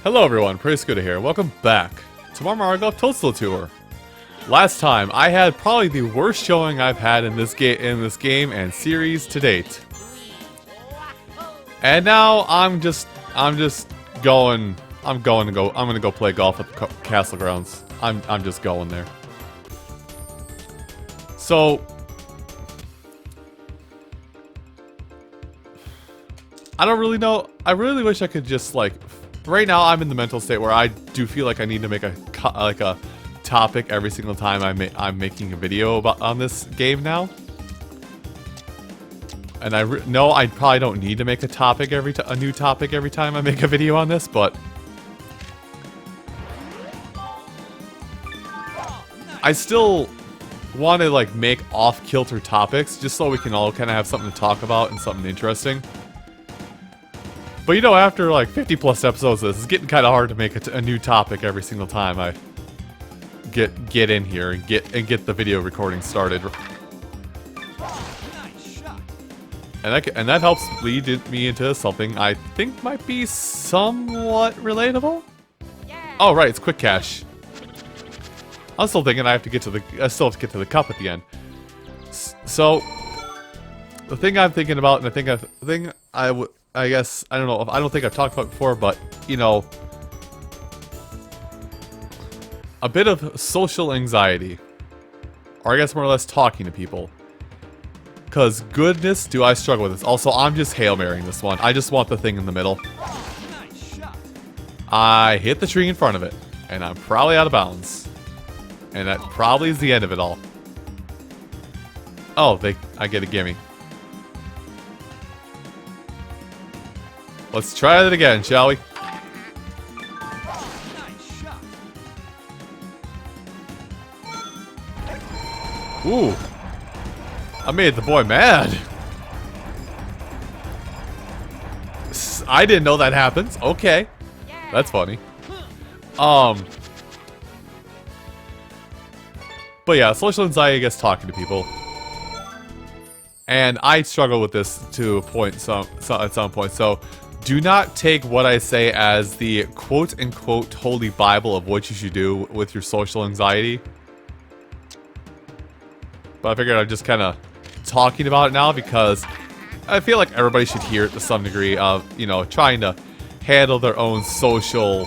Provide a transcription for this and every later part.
Hello everyone, Prescooter here. Welcome back to more Mario Golf Toadstool Tour. Last time, I had probably the worst showing I've had in this game and series to date. And now I'm gonna go play golf at the castle grounds. I'm just going there. So I don't really know. I really wish I could just like. Right now, I'm in the mental state where I do feel like I need to make a topic every single time I'm making a video on this game now. And I know I probably don't need to make a new topic every time I make a video on this, but I still want to like make off-kilter topics just so we can all kind of have something to talk about and something interesting. But you know, after like 50 plus episodes of this, it's getting kind of hard to make a new topic every single time I get in here and get the video recording started. And that helps lead me into something I think might be somewhat relatable. Oh right, it's quick cash. I'm still thinking I still have to get to the cup at the end. So the thing I'm thinking about, and I guess, I don't know, I don't think I've talked about it before, but, you know, a bit of social anxiety. Or I guess more or less talking to people. Because goodness do I struggle with this. Also, I'm just Hail Marying this one. I just want the thing in the middle. I hit the tree in front of it, and I'm probably out of bounds. And that probably is the end of it all. Oh, I get a gimme. Let's try that again, shall we? Ooh. I made the boy mad. I didn't know that happens. Okay. That's funny. But yeah, social anxiety, I guess, talking to people. And I struggle with this to a point at some point, so do not take what I say as the quote-unquote holy bible of what you should do with your social anxiety. But I figured I'm just kind of talking about it now because I feel like everybody should hear it to some degree of, you know, trying to handle their own social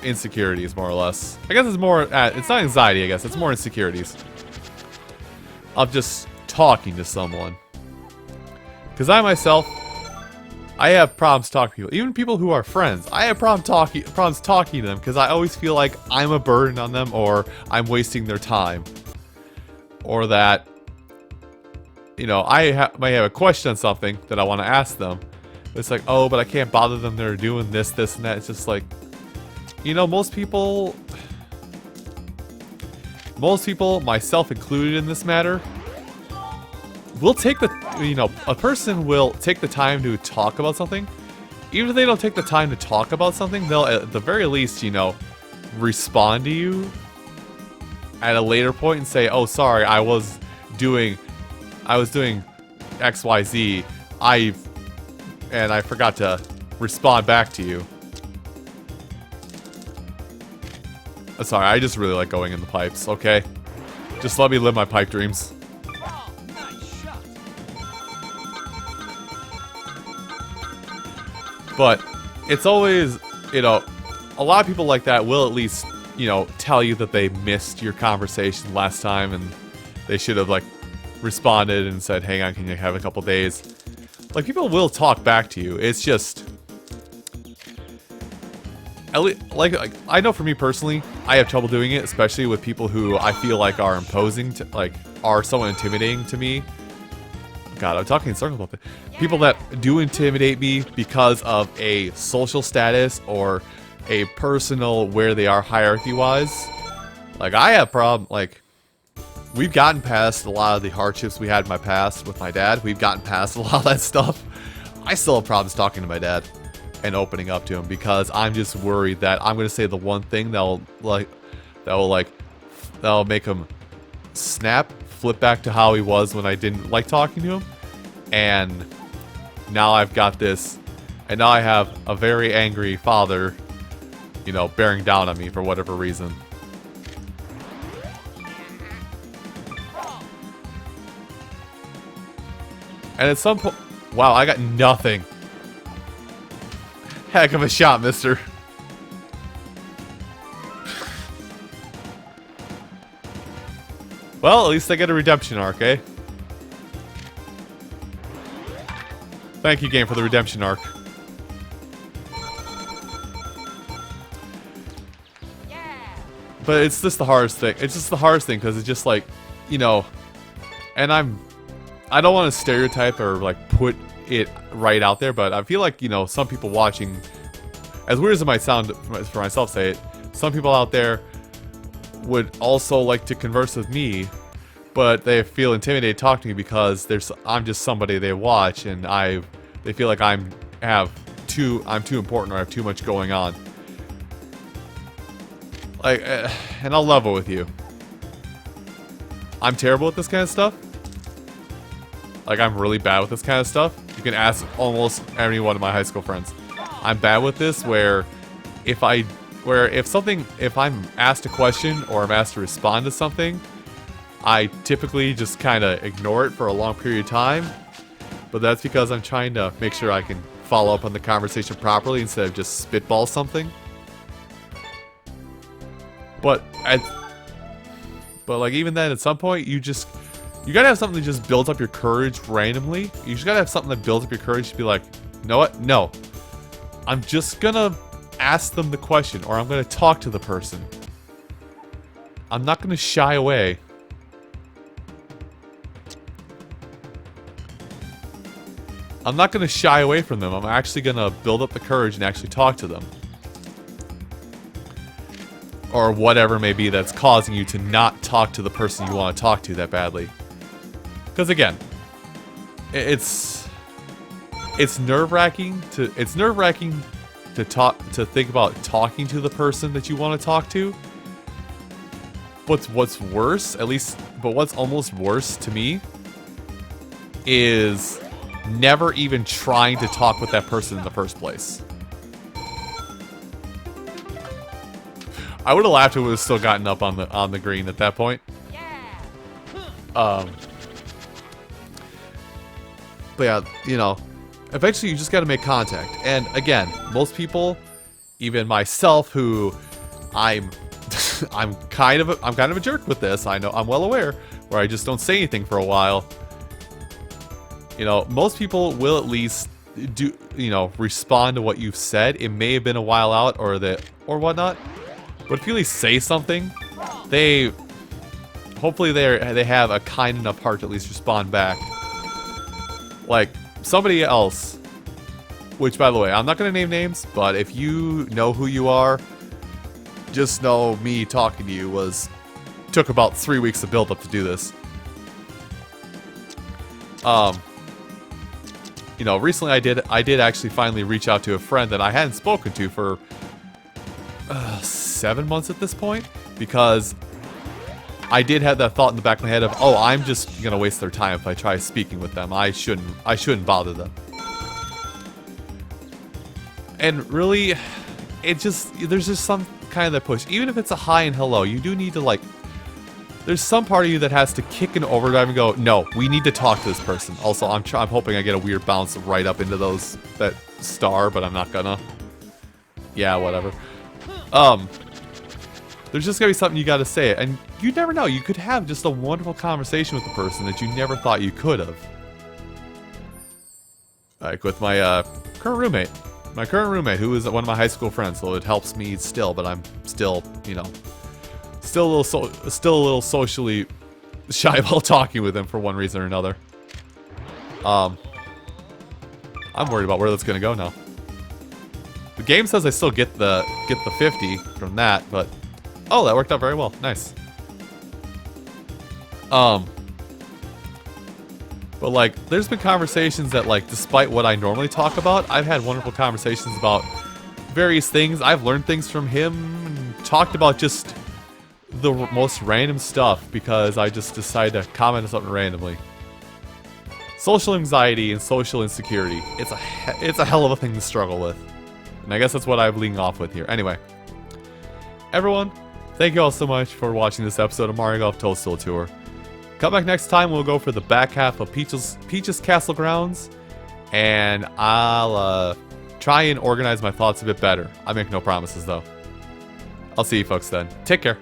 insecurities, more or less. I guess it's more, it's not anxiety, I guess, it's more insecurities of just talking to someone. Because I myself, I have problems talking to people. Even people who are friends, I have problems talking to them because I always feel like I'm a burden on them or I'm wasting their time. Or that, you know, I might have a question on something that I want to ask them. It's like, oh, but I can't bother them. They're doing this, and that. It's just like, you know, most people, myself included in this matter, will take a person will take the time to talk about something. Even if they don't take the time to talk about something, they'll at the very least, you know, respond to you at a later point and say, oh, sorry, I was doing XYZ. I forgot to respond back to you. Sorry, I just really like going in the pipes, okay? Just let me live my pipe dreams. But it's always, you know, a lot of people like that will at least, you know, tell you that they missed your conversation last time and they should have, like, responded and said, hang on, can you have a couple days? Like, people will talk back to you. It's just, at least, like I know for me personally, I have trouble doing it, especially with people who I feel like are imposing, are somewhat intimidating to me. God, I'm talking in circles about that. People that do intimidate me because of a social status or a personal where they are hierarchy-wise. Like, I have problem. Like, we've gotten past a lot of the hardships we had in my past with my dad. We've gotten past a lot of that stuff. I still have problems talking to my dad and opening up to him because I'm just worried that I'm going to say the one thing that'll make him snap, flip back to how he was when I didn't like talking to him, and now I've got this And now I have a very angry father, you know, bearing down on me for whatever reason. And at some point... Wow, I got nothing. Heck of a shot, mister. Well, at least I get a redemption arc, eh? Thank you, game, for the redemption arc. But it's just the hardest thing. It's just the hardest thing because it's just like, you know, and I don't want to stereotype or like put it right out there, but I feel like, you know, some people watching, as weird as it might sound for myself say it, some people out there would also like to converse with me, but they feel intimidated talking to me because I'm just somebody they watch, and they feel like I'm too important or I have too much going on. Like, and I'll level with you. I'm terrible at this kind of stuff. Like, I'm really bad with this kind of stuff. You can ask almost any one of my high school friends. I'm bad with this where if I'm asked a question or I'm asked to respond to something, I typically just kind of ignore it for a long period of time. But that's because I'm trying to make sure I can follow up on the conversation properly instead of just spitball something. But like even then, at some point, you gotta have something that just builds up your courage randomly. You just gotta have something that builds up your courage to be like, you know what? No. I'm just gonna ask them the question, or I'm gonna talk to the person. I'm not gonna shy away. I'm not gonna shy away from them. I'm actually gonna build up the courage and actually talk to them. Or whatever may be that's causing you to not talk to the person you want to talk to that badly. Because again, it's nerve-wracking to think about talking to the person that you want to talk to. What's worse, but what's almost worse to me is never even trying to talk with that person in the first place. I would have laughed if it was still gotten up on the green at that point. But yeah, you know, eventually you just got to make contact. And again, most people, even myself, who I'm kind of a jerk with this. I know, I'm well aware, where I just don't say anything for a while. You know, most people will at least respond to what you've said. It may have been a while out or whatnot. But if you at least say something, hopefully they have a kind enough heart to at least respond back. Like, somebody else, which, by the way, I'm not going to name names, but if you know who you are, just know me talking to you took about 3 weeks of build up to do this. You know, recently I did actually finally reach out to a friend that I hadn't spoken to for 7 months at this point, because I did have that thought in the back of my head of, oh, I'm just gonna waste their time if I try speaking with them. I shouldn't bother them. And really, there's just some kind of that push. Even if it's a hi and hello, you do need to, like, there's some part of you that has to kick in overdrive and go, no, we need to talk to this person. Also, I'm hoping I get a weird bounce right up into that star, but I'm not gonna. Yeah, whatever. There's just gotta be something you gotta say, and you never know. You could have just a wonderful conversation with the person that you never thought you could have. Like with my current roommate. My current roommate, who is one of my high school friends, so it helps me still, but I'm still, you know, still a little socially shy about talking with him for one reason or another. I'm worried about where that's gonna go now. The game says I still get the 50 from that, but oh, that worked out very well. Nice. But like, there's been conversations that, like, despite what I normally talk about, I've had wonderful conversations about various things. I've learned things from him and talked about just the most random stuff because I just decided to comment on something randomly. social anxiety and social insecurity. It's a hell of a thing to struggle with. And I guess that's what I'm leading off with here. Anyway, everyone, thank you all so much for watching this episode of Mario Golf Toadstool Tour. Come back next time, we'll go for the back half of Peach's Castle Grounds, and I'll try and organize my thoughts a bit better. I make no promises, though. I'll see you folks then. Take care.